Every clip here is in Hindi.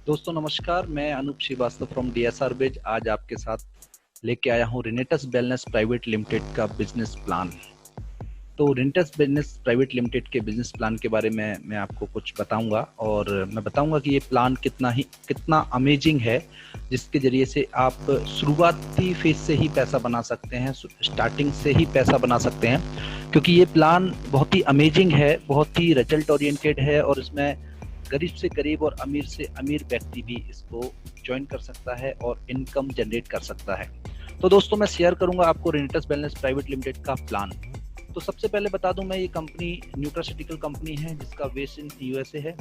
दोस्तों नमस्कार, मैं अनूप श्रीवास्तव फ्रॉम डीएसआर बेज आज आपके साथ लेके आया हूँ रेनेटस वेलनेस प्राइवेट लिमिटेड का बिजनेस प्लान। तो रेनेटस वेलनेस प्राइवेट लिमिटेड के बिजनेस प्लान के बारे में मैं आपको कुछ बताऊंगा और मैं बताऊंगा कि ये प्लान कितना अमेजिंग है, जिसके जरिए से आप शुरुआती फेज से ही पैसा बना सकते हैं, स्टार्टिंग से ही पैसा बना सकते हैं। क्योंकि ये प्लान बहुत ही अमेजिंग है, बहुत ही रिजल्ट ओरिएंटेड है और इसमें गरीब से गरीब और अमीर से अमीर व्यक्ति भी इसको ज्वाइन कर सकता है और इनकम जनरेट कर सकता है। तो दोस्तों मैं शेयर करूंगा आपको रेनेटस वेलनेस प्राइवेट लिमिटेड का प्लान। तो सबसे पहले बता दूं, मैं ये कंपनी न्यूट्रास्यूटिकल कंपनी है जिसका बेस इन यूएसए है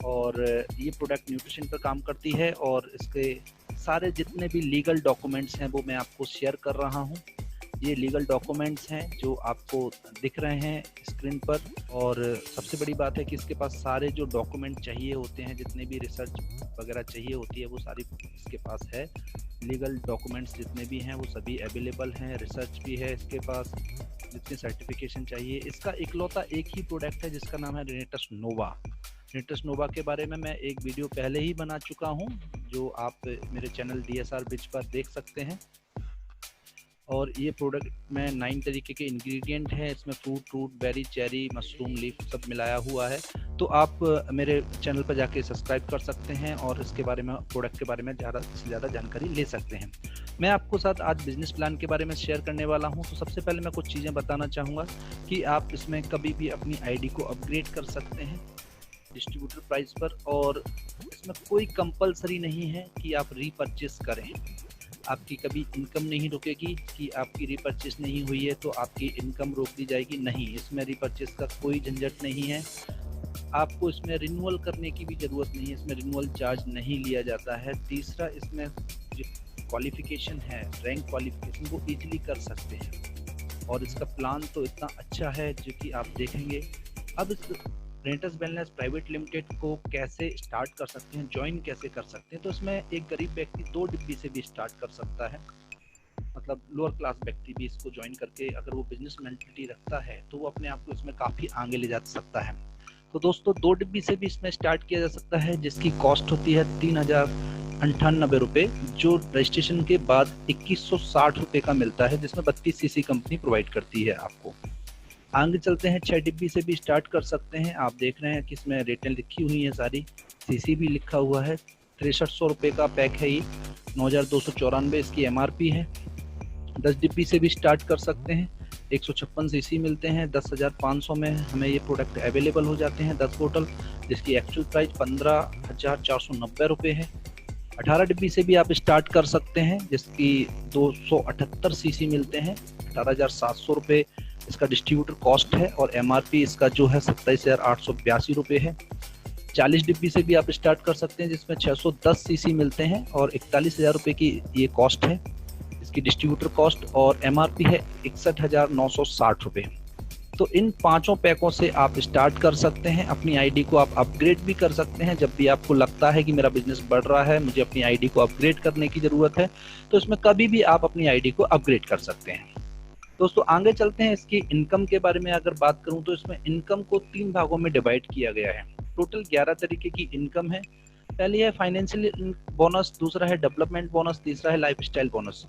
और ये प्रोडक्ट न्यूट्रिशन पर काम करती है और इसके सारे जितने भी लीगल डॉक्यूमेंट्स हैं वो मैं आपको शेयर कर रहा हूँ। ये लीगल डॉक्यूमेंट्स हैं जो आपको दिख रहे हैं स्क्रीन पर, और सबसे बड़ी बात है कि इसके पास सारे जो डॉक्यूमेंट चाहिए होते हैं, जितने भी रिसर्च वगैरह चाहिए होती है वो सारी इसके पास है। लीगल डॉक्यूमेंट्स जितने भी हैं वो सभी अवेलेबल हैं, रिसर्च भी है इसके पास, जितने सर्टिफिकेशन चाहिए। इसका इकलौता एक ही प्रोडक्ट है जिसका नाम है रेनेटस नोवा। रेनेटस नोवा के बारे में मैं एक वीडियो पहले ही बना चुका हूँ जो आप मेरे चैनल डीएसआर बिच पर देख सकते हैं। और ये प्रोडक्ट में 9 तरीके के इंग्रेडिएंट हैं, इसमें fruit, berry, cherry, mushroom, leaf सब मिलाया हुआ है। तो आप मेरे चैनल पर जाके सब्सक्राइब कर सकते हैं और इसके बारे में, प्रोडक्ट के बारे में ज़्यादा से ज़्यादा जानकारी ले सकते हैं। मैं आपको साथ आज बिजनेस प्लान के बारे में शेयर करने वाला हूं। तो सबसे पहले मैं कुछ चीज़ें बताना चाहूँगा कि आप इसमें कभी भी अपनी आईडी को अपग्रेड कर सकते हैं डिस्ट्रीब्यूटर प्राइस पर, और इसमें कोई कंपलसरी नहीं है कि आप रीपरचेस करें। आपकी कभी इनकम नहीं रुकेगी कि आपकी रीपरचेस नहीं हुई है तो आपकी इनकम रोक दी जाएगी, नहीं, इसमें रीपरचेस का कोई झंझट नहीं है। आपको इसमें रिन्यूअल करने की भी ज़रूरत नहीं है, इसमें रिन्यूअल चार्ज नहीं लिया जाता है। तीसरा, इसमें जो क्वालिफिकेशन है, रैंक क्वालिफिकेशन, वो ईजिली कर सकते हैं और इसका प्लान तो इतना अच्छा है जो कि आप देखेंगे। अब इस रेनेटस वेलनेस प्राइवेट लिमिटेड को कैसे स्टार्ट कर सकते हैं, ज्वाइन कैसे कर सकते हैं, तो इसमें एक गरीब व्यक्ति 2 डिब्बी से भी स्टार्ट कर सकता है। मतलब लोअर क्लास व्यक्ति भी इसको ज्वाइन करके अगर वो बिजनेस मेंटालिटी रखता है तो वो अपने आप को इसमें काफ़ी आगे ले जा सकता है। तो दोस्तों 2 डिब्बी से भी इसमें स्टार्ट किया जा सकता है जिसकी कॉस्ट होती है 3098 रुपये, जो रजिस्ट्रेशन के बाद 2160 रुपये का मिलता है, जिसमें 32 सीसी कंपनी प्रोवाइड करती है आपको। आगे चलते हैं, 6 डिब्बी से भी स्टार्ट कर सकते हैं। आप देख रहे हैं कि इसमें रेटें लिखी हुई हैं सारी, सीसी भी लिखा हुआ है। 6300 रुपये का पैक है ये, 9294 इसकी एमआरपी है। 10 डिब्बी से भी स्टार्ट कर सकते हैं, 156 सीसी मिलते हैं, 10,500 में हमें ये प्रोडक्ट अवेलेबल हो जाते हैं 10 बोतल, जिसकी एक्चुअल प्राइस 15,490 रुपये है। 18 डिब्बी से भी आप स्टार्ट कर सकते हैं जिसकी 278 सीसी मिलते हैं, 18,700 रुपये इसका डिस्ट्रीब्यूटर कॉस्ट है और एमआरपी इसका जो है 27,882 रुपये है। 40 डिब्बी से भी आप स्टार्ट कर सकते हैं जिसमें 610 सीसी मिलते हैं और 41,000 रुपये की ये कॉस्ट है, इसकी डिस्ट्रीब्यूटर कॉस्ट, और एमआरपी है 61,960 रुपये। तो इन 5 पैकों से आप स्टार्ट कर सकते हैं। अपनी आईडी को आप अपग्रेड भी कर सकते हैं जब भी आपको लगता है कि मेरा बिजनेस बढ़ रहा है, मुझे अपनी आईडी को अपग्रेड करने की ज़रूरत है, तो इसमें कभी भी आप अपनी आईडी को अपग्रेड कर सकते हैं। दोस्तों आगे चलते हैं, इसकी इनकम के बारे में अगर बात करूं तो इसमें इनकम को 3 भागों में डिवाइड किया गया है। टोटल 11 तरीके की इनकम है। पहली है फाइनेंशियल बोनस, दूसरा है डेवलपमेंट बोनस, तीसरा है लाइफस्टाइल बोनस।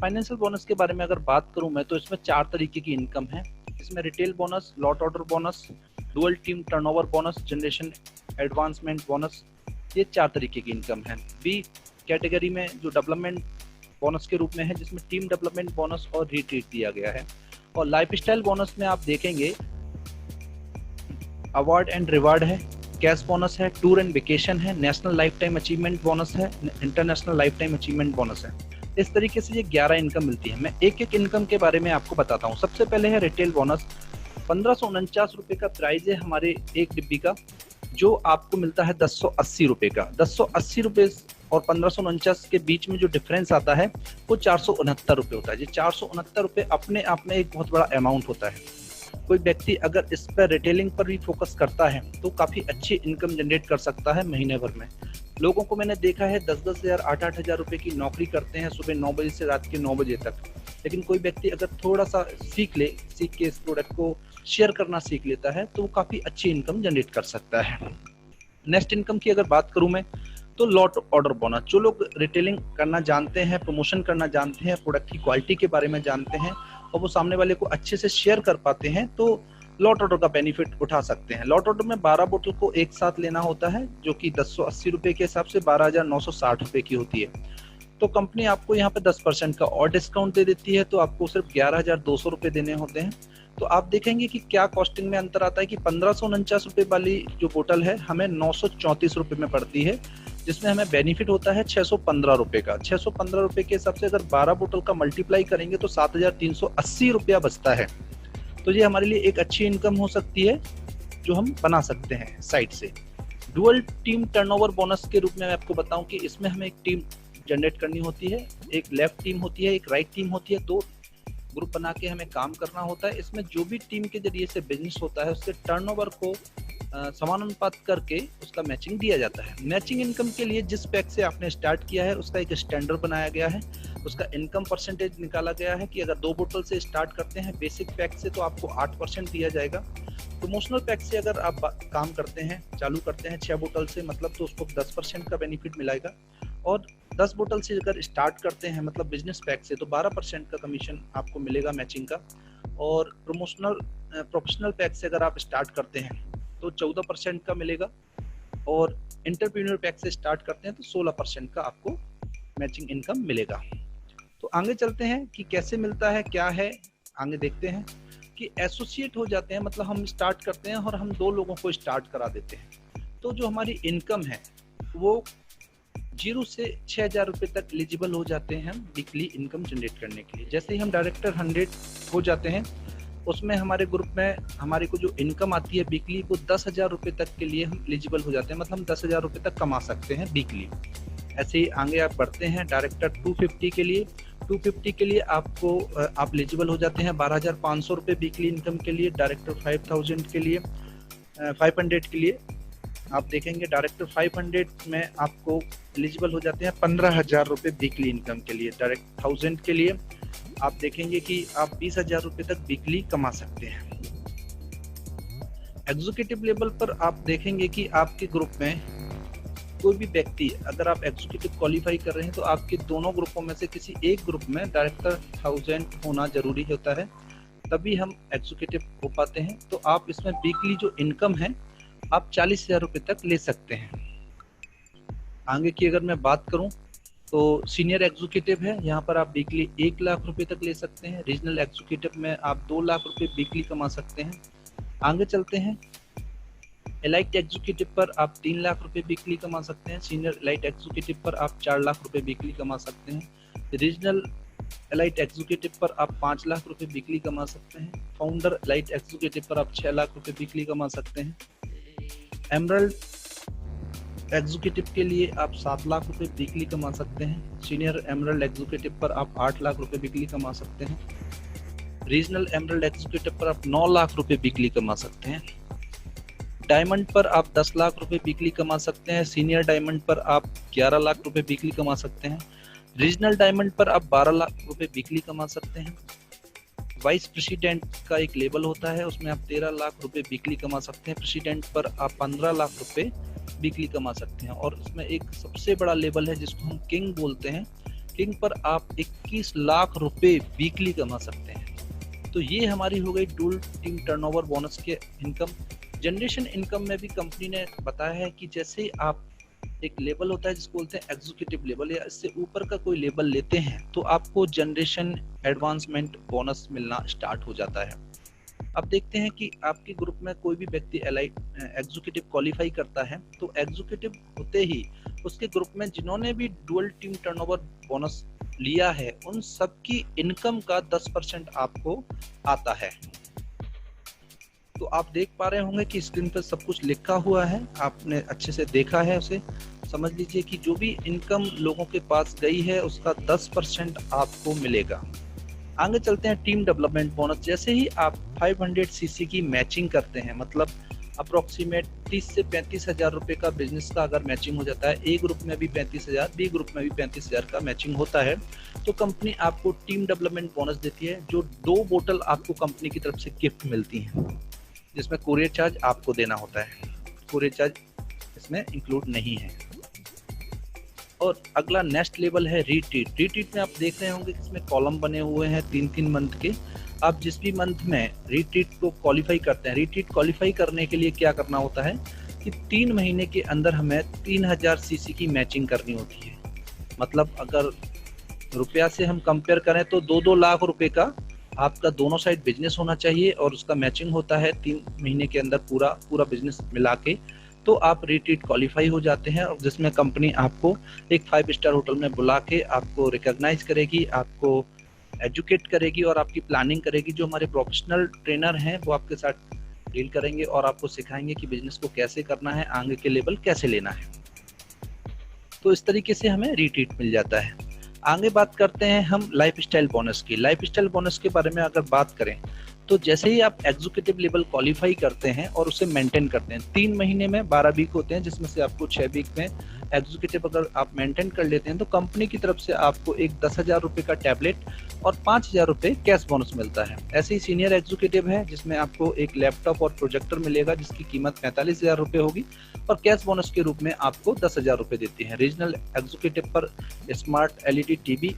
फाइनेंशियल बोनस के बारे में अगर बात करूं मैं तो इसमें 4 तरीके की इनकम है। इसमें retail bonus, lot order bonus, dual team turnover bonus, generation advancement bonus, ये 4 तरीके की इनकम है। बी कैटेगरी में जो डेवलपमेंट बोनस के रूप में है, जिसमें टीम डेवलपमेंट बोनस और रिट्रीट दिया गया है। और लाइफस्टाइल बोनस में आप देखेंगे अवार्ड एंड रिवार्ड है, कैश बोनस है, टूर एंड वेकेशन है, national lifetime achievement bonus है, international lifetime achievement bonus है। इस तरीके से ये 11 इनकम मिलती है। मैं एक एक इनकम के बारे में आपको बताता हूँ। सबसे पहले है रिटेल बोनस, 1549 रुपये का प्राइस है हमारे एक डिब्बी का, जो आपको मिलता है 1080 रुपये का। 1080 रुपये और 1549 के बीच में जो डिफरेंस आता है वो 469 रुपये होता है। ये 469 रुपये अपने आप में एक बहुत बड़ा अमाउंट होता है। कोई व्यक्ति अगर इस पर रिटेलिंग पर भी फोकस करता है तो काफ़ी अच्छी इनकम जनरेट कर सकता है महीने भर में। लोगों को मैंने देखा है 10-10 हज़ार 8-8 हज़ार रुपये की नौकरी करते हैं सुबह 9 बजे से रात के 9 बजे तक। लेकिन कोई व्यक्ति अगर थोड़ा सा सीख के इस प्रोडक्ट को शेयर करना सीख लेता है तो वो काफ़ी अच्छी इनकम जनरेट कर सकता है। नेक्स्ट इनकम की अगर बात करूँ मैं तो लॉट ऑर्डर बोनस, जो लोग रिटेलिंग करना जानते हैं, प्रमोशन करना जानते हैं, प्रोडक्ट की क्वालिटी के बारे में जानते हैं और वो सामने वाले को अच्छे से शेयर कर पाते हैं, तो लॉट ऑर्डर का बेनिफिट उठा सकते हैं। लॉट ऑर्डर में 12 बोतल को एक साथ लेना होता है, जो कि 1080 रुपए के हिसाब से 12,960 रुपए की होती है। तो कंपनी आपको यहाँ पे 10% का और डिस्काउंट दे देती है, तो आपको सिर्फ 11,200 रुपए देने होते हैं। तो आप देखेंगे कि क्या कॉस्टिंग में अंतर आता है कि 1549 रुपए वाली जो बोतल है हमें 934 रुपए में पड़ती है, जिसमें हमें बेनिफिट होता है 615 रुपए का। 615 रुपए के हिसाब से अगर 12 बोतल का मल्टीप्लाई करेंगे तो 7,380 रुपया बचता है। तो ये हमारे लिए एक अच्छी इनकम हो सकती है जो हम बना सकते हैं साइड से। डुअल टीम टर्नओवर बोनस के रूप में मैं आपको बताऊं कि इसमें हमें एक टीम जनरेट करनी होती है, एक लेफ्ट टीम होती है, एक राइट टीम होती है, दो ग्रुप बना के हमें काम करना होता है। इसमें जो भी टीम के जरिए से बिजनेस होता है उसके टर्नओवर को समानुपात करके उसका मैचिंग दिया जाता है। मैचिंग इनकम के लिए जिस पैक से आपने स्टार्ट किया है उसका एक स्टैंडर्ड बनाया गया है, उसका इनकम परसेंटेज निकाला गया है कि अगर 2 बोतल से स्टार्ट करते हैं बेसिक पैक से तो आपको 8% दिया जाएगा। प्रमोशनल पैक से अगर आप काम करते हैं, चालू करते हैं 6 बोतल से मतलब, तो उसको 10% का बेनिफिट मिलेगा। और 10 बोतल से अगर स्टार्ट करते हैं मतलब बिजनेस पैक से, तो 12% का कमीशन आपको मिलेगा मैचिंग का। और प्रोफेशनल पैक से अगर आप स्टार्ट करते हैं तो 14% का मिलेगा। और एंटरप्रेन्योर पैक से स्टार्ट करते हैं तो 16% का आपको मैचिंग इनकम मिलेगा। तो आगे चलते हैं कि कैसे मिलता है, क्या है, आगे देखते हैं। कि एसोसिएट हो जाते हैं मतलब हम स्टार्ट करते हैं और हम 2 लोगों को स्टार्ट करा देते हैं, तो जो हमारी इनकम है वो 0 से 6,000 रुपए तक एलिजिबल हो जाते हैं हम वीकली इनकम जनरेट करने के लिए। जैसे ही हम डायरेक्टर 100 हो जाते हैं उसमें हमारे ग्रुप में हमारे को जो इनकम आती है वीकली वो 10,000 रुपए तक के लिए हम एलिजिबल हो जाते हैं, मतलब हम 10,000 रुपए तक कमा सकते हैं वीकली। ऐसे ही आगे आप बढ़ते हैं डायरेक्टर 250 के लिए। 250 के लिए आपको आप एलिजिबल हो जाते हैं 12,500 रुपए वीकली इनकम के लिए। डायरेक्टर 5,000 के लिए 500 के लिए आप देखेंगे डायरेक्टर 500 में आपको एलिजिबल हो जाते हैं 15,000 रुपए वीकली इनकम के लिए। डायरेक्ट 1000 के लिए आप देखेंगे कि आप 20,000 रुपए तक वीकली कमा सकते हैं। एग्जीक्यूटिव लेवल पर आप देखेंगे कि आपके ग्रुप में कोई भी व्यक्ति, अगर आप एग्जीक्यूटिव क्वालिफाई कर रहे हैं तो आपके दोनों ग्रुपों में से किसी एक ग्रुप में डायरेक्टर 1000 होना जरूरी होता है, तभी हम एग्जीक्यूटिव हो पाते हैं। तो आप इसमें वीकली जो इनकम है आप 40,000 रुपए तक ले सकते हैं। आगे की अगर मैं बात करूं तो सीनियर एग्जीक्यूटिव है, यहाँ पर आप वीकली 1 लाख रुपए तक ले सकते हैं। रीजनल एग्जीक्यूटिव में आप 2 लाख रुपए वीकली कमा सकते हैं। आगे चलते हैं, एलाइट एग्जीक्यूटिव पर आप 3 लाख रुपए वीकली कमा सकते हैं। सीनियर एलाइट एग्जीक्यूटिव पर आप 4 लाख रुपए वीकली कमा सकते हैं। रीजनल एलाइट एग्जीक्यूटिव पर आप 5 लाख रुपए वीकली कमा सकते हैं। फाउंडर एलाइट एग्जीक्यूटिव पर आप 6 लाख रुपए वीकली कमा सकते हैं। एमरल्ड एग्जीक्यूटिव के लिए आप 7 लाख रुपए वीकली कमा सकते हैं। सीनियर एमरल्ड एग्जीक्यूटिव पर आप 8 लाख रुपए वीकली कमा सकते हैं। रीजनल एमरल्ड एग्जीक्यूटिव पर आप 9 लाख रुपए वीकली कमा सकते हैं। डायमंड पर आप 10 लाख रुपए वीकली कमा सकते हैं। सीनियर डायमंड पर आप 11 लाख रुपए वीकली कमा सकते हैं। रीजनल डायमंड पर आप 12 लाख रुपए वीकली कमा सकते हैं। वाइस प्रेसिडेंट का एक लेवल होता है, उसमें आप 13 लाख रुपए वीकली कमा सकते हैं। प्रेसिडेंट पर आप 15 लाख रुपए वीकली कमा सकते हैं। और इसमें एक सबसे बड़ा लेवल है जिसको हम किंग बोलते हैं, किंग पर आप 21 लाख रुपए वीकली कमा सकते हैं। तो ये हमारी हो गई डुअल टीम टर्नओवर बोनस के इनकम। जनरेशन इनकम में भी कंपनी ने बताया है कि जैसे आप एक लेवल होता है जिसको बोलते हैं एग्जीक्यूटिव लेवल या इससे ऊपर का कोई लेवल लेते हैं तो आपको जनरेशन एडवांसमेंट बोनस मिलना स्टार्ट हो जाता है। अब देखते हैं कि आपके ग्रुप में कोई भी व्यक्ति एग्जीक्यूटिव क्वालिफाई करता है तो एग्जीक्यूटिव होते ही उसके ग्रुप में जिन्होंने भी डुअल टीम टर्नओवर बोनस लिया है उन सबकी इनकम का 10% आपको आता है। तो आप देख पा रहे होंगे कि स्क्रीन पर सब कुछ लिखा हुआ है, आपने अच्छे से देखा है, उसे समझ लीजिए कि जो भी इनकम लोगों के पास गई है उसका 10% आपको मिलेगा। आगे चलते हैं टीम डेवलपमेंट बोनस। जैसे ही आप 500 सीसी की मैचिंग करते हैं, मतलब अप्रोक्सीमेट 30 से 35,000 रुपए का बिजनेस का अगर मैचिंग हो जाता है, ए ग्रुप में भी 35,000, बी ग्रुप में भी 35,000 का मैचिंग होता है, तो कंपनी आपको टीम डेवलपमेंट बोनस देती है, जो 2 बोतल आपको कंपनी की तरफ से गिफ्ट मिलती हैं, जिसमें कोरियर चार्ज आपको देना होता है। कोरियर चार्ज इसमें इंक्लूड नहीं है। और अगला नेक्स्ट लेवल है रीट्रीट। रीट्रीट में आप देख रहे होंगे इसमें कॉलम बने हुए हैं 3-3 मंथ के। आप जिस भी मंथ में रीट्रीट को क्वालिफाई करते हैं, रीट्रीट क्वालिफाई करने के लिए क्या करना होता है कि 3 महीने के अंदर हमें 3000 सीसी की मैचिंग करनी होती है। मतलब अगर रुपया से हम कंपेयर करें तो 2-2 लाख रुपए का आपका दोनों साइड बिजनेस होना चाहिए और उसका मैचिंग होता है 3 महीने के अंदर पूरा बिजनेस मिला के, तो आप रीट्रीट क्वालिफाई हो जाते हैं। और जिसमें कंपनी आपको एक 5 स्टार होटल में बुला के आपको रिकॉग्नाइज करेगी, आपको एजुकेट करेगी और आपकी प्लानिंग करेगी। जो हमारे प्रोफेशनल ट्रेनर हैं वो आपके साथ डील करेंगे और आपको सिखाएंगे कि बिजनेस को कैसे करना है, आगे के लेवल कैसे लेना है। तो इस तरीके से हमें रीट्रीट मिल जाता है। आगे बात करते हैं हम लाइफस्टाइल बोनस की। लाइफस्टाइल बोनस के बारे में अगर बात करें तो जैसे ही आप एग्जीक्यूटिव लेवल क्वालिफाई करते हैं और उसे मेंटेन करते हैं, 3 महीने में 12 वीक होते हैं, जिसमें से आपको 6 वीक में एग्जीक्यूटिव अगर आप मेंटेन कर लेते हैं तो कंपनी की तरफ से आपको एक 10,000 रुपये का टैबलेट और 5,000 रुपये कैश बोनस मिलता है। ऐसे ही सीनियर एग्जीक्यूटिव है जिसमें आपको एक लैपटॉप और प्रोजेक्टर मिलेगा जिसकी कीमत 45,000 रुपये होगी और कैश बोनस के रूप में आपको 10,000 रुपये देती है। रीजनल एग्जीक्यूटिव पर स्मार्ट LED टीवी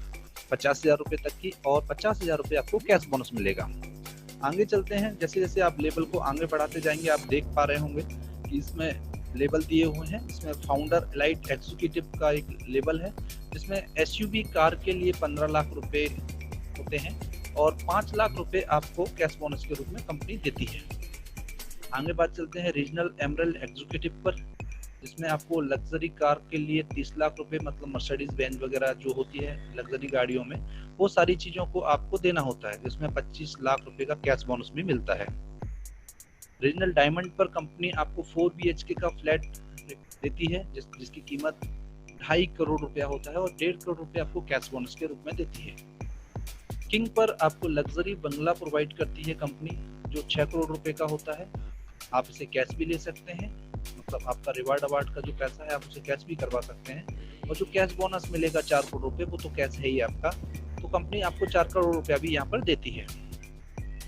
50,000 रुपये तक की और 50,000 रुपये आपको कैश बोनस मिलेगा। आगे चलते हैं, जैसे जैसे आप लेवल को आगे बढ़ाते जाएंगे आप देख पा रहे होंगे कि इसमें लेवल दिए हुए हैं। इसमें फाउंडर एलाइट एग्जीक्यूटिव का एक लेवल है जिसमें SUV कार के लिए 15 लाख रुपए होते हैं और 5 लाख रुपए आपको कैश बोनस के रूप में कंपनी देती है। आगे बात चलते हैं रीजनल एमरल्ड एग्जीक्यूटिव पर, जिसमें आपको लग्जरी कार के लिए 30 लाख रुपए, मतलब मर्सिडीज बेंज वगैरह जो होती है लग्जरी गाड़ियों में, वो सारी चीजों को आपको देना होता है, जिसमें 25 लाख रुपए का कैश बोनस भी मिलता है। रीजनल डायमंड पर कंपनी आपको 4 BHK का फ्लैट देती है जिसकी कीमत 2.5 करोड़ रुपया होता है और 1.5 करोड़ रुपए आपको कैश बोनस के रूप में देती है। किंग पर आपको लग्जरी बंगला प्रोवाइड करती है कंपनी जो 6 करोड़ रुपए का होता है। आप इसे कैश भी ले सकते हैं, मतलब आपका रिवार्ड अवार्ड का जो पैसा है आप उसे कैश भी करवा सकते हैं। और जो कैश बोनस मिलेगा 4 करोड़ रुपए वो तो कैश है ही आपका, तो कंपनी आपको 4 करोड़ रुपया भी यहाँ पर देती है।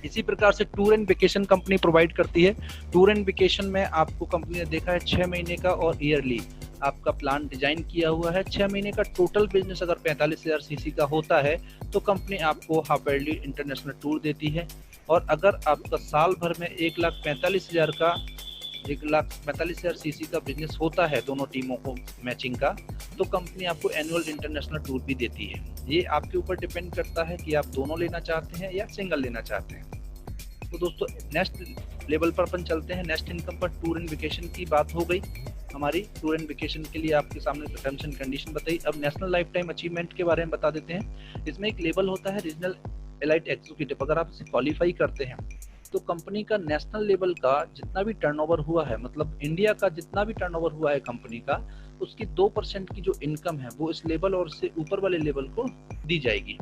इसी प्रकार से tour and vacation company provide करती है। टूर एंड वेकेशन में आपको कंपनी ने देखा है 6 महीने का और ईयरली आपका प्लान डिजाइन किया हुआ है। 6 महीने का टोटल बिजनेस अगर 45,000 सीसी का होता है तो कंपनी आपको हाफ ईयरली इंटरनेशनल टूर देती है। और अगर आपका साल भर में 1,45,000 सीसी का बिजनेस होता है दोनों टीमों को मैचिंग का, तो कंपनी आपको एनुअल इंटरनेशनल टूर भी देती है। ये आपके ऊपर डिपेंड करता है कि आप दोनों लेना चाहते हैं या सिंगल लेना चाहते हैं। तो दोस्तों नेक्स्ट लेवल पर अपन चलते हैं। नेक्स्ट इनकम पर टूर एंड वेकेशन की बात हो गई हमारी। टूर एंड वेकेशन के लिए आपके सामने टर्म्स एंड कंडीशन बताई। अब नेशनल लाइफ टाइम अचीवमेंट के बारे में बता देते हैं। इसमें एक लेवल होता है रीजनल एलाइट एग्जीक्यूटिव। अगर आप इसे क्वालिफाई करते हैं तो कंपनी का नेशनल लेवल का जितना भी टर्नओवर हुआ है, मतलब इंडिया का जितना भी टर्नओवर हुआ है कंपनी का, उसकी 2% की जो इनकम है वो इस लेवल और इससे ऊपर वाले लेवल को दी जाएगी।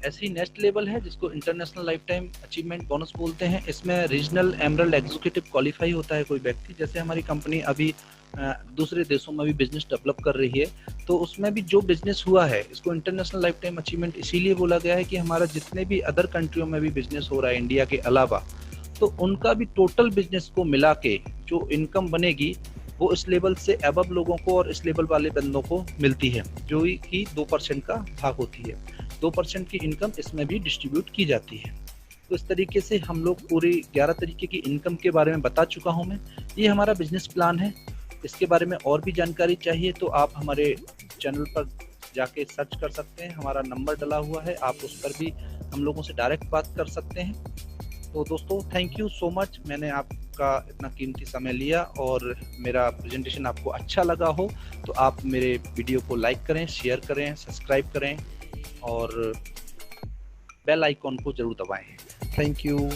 ऐसे ही नेक्स्ट लेवल है जिसको international lifetime achievement bonus बोलते हैं। इसमें रीजनल एमरल्ड एग्जीक्यूटिव क्वालिफाई होता है कोई व्यक्ति। जैसे हमारी कंपनी अभी दूसरे देशों में भी बिजनेस डेवलप कर रही है, तो उसमें भी जो बिजनेस हुआ है इसको इंटरनेशनल लाइफ टाइम अचीवमेंट इसीलिए बोला गया है कि हमारा जितने भी अदर कंट्रियों में भी बिजनेस हो रहा है इंडिया के अलावा, तो उनका भी टोटल बिजनेस को मिला के जो इनकम बनेगी वो इस लेवल से अबव लोगों को और इस लेवल वाले बंदों को मिलती है, जो कि 2% का भाग होती है। 2% की इनकम इसमें भी डिस्ट्रीब्यूट की जाती है। तो इस तरीके से हम लोग पूरी 11 तरीके की इनकम के बारे में बता चुका हूं मैं। ये हमारा बिजनेस प्लान है। इसके बारे में और भी जानकारी चाहिए तो आप हमारे चैनल पर जाके सर्च कर सकते हैं। हमारा नंबर डला हुआ है, आप उस पर भी हम लोगों से डायरेक्ट बात कर सकते हैं। तो दोस्तों थैंक यू सो मच, मैंने आपका इतना कीमती समय लिया और मेरा प्रेजेंटेशन आपको अच्छा लगा हो तो आप मेरे वीडियो को लाइक करें, शेयर करें, सब्सक्राइब करें और बेल आइकॉन को जरूर दबाएं। Thank you.